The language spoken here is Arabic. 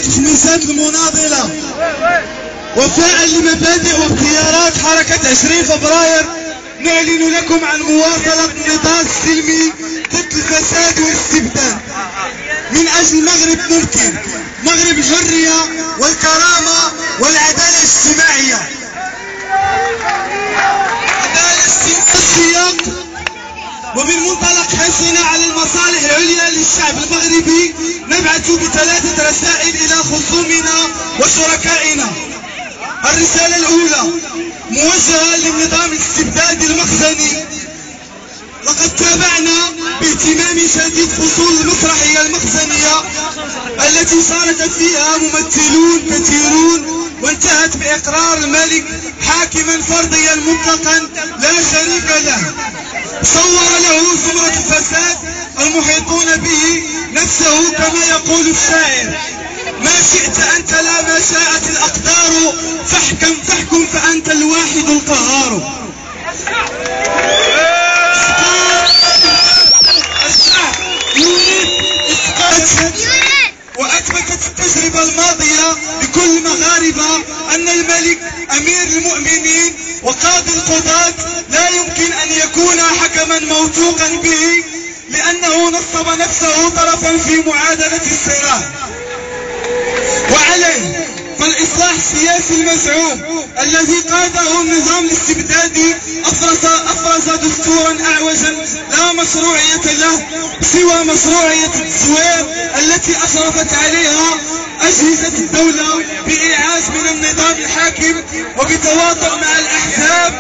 التحميسات المناضلة وفاء لمبادئ واختيارات حركة 20 فبراير نعلن لكم عن مواصلة النضال السلمي ضد الفساد والاستبداد من أجل مغرب ممكن، مغرب الحرية والكرامة والعدالة الاجتماعية. عدالة اجتماعية ومن منطلق حرصنا على المصالح العليا للشعب المغربي نبعث ب3 رسائل إلى خصومنا وشركائنا. الرسالة الأولى موجهة للنظام الاستبدادي المخزني. لقد تابعنا باهتمام شديد فصول المسرحية المخزنية التي شارك فيها ممثلون كثيرون وانتهت بإقرار الملك حاكما فرديا مطلقا لا شريك له، صور له زمرة الفساد المحيطون به نفسه كما يقول الشاعر: ما شئت أنت لا ما شاءت الأقدار، فاحكم فأنت الواحد القهار. الشعب يريد إسقاط. وأثبتت التجربة الماضية لكل المغاربة أن الملك أمير المؤمنين وقاضي القضاة لا يمكن أن يكون حكما موثوقا به، لأنه نصب نفسه طرفا في معادلة الصراع. وعليه فالإصلاح السياسي المزعوم الذي قاده النظام الاستبدادي أفرز دستورا أعوجا لا مشروعية له سوى مشروعية التزوير التي أشرفت عليها أجهزة الدولة بإيعاز من النظام الحاكم وبتواطؤ مع الأحزاب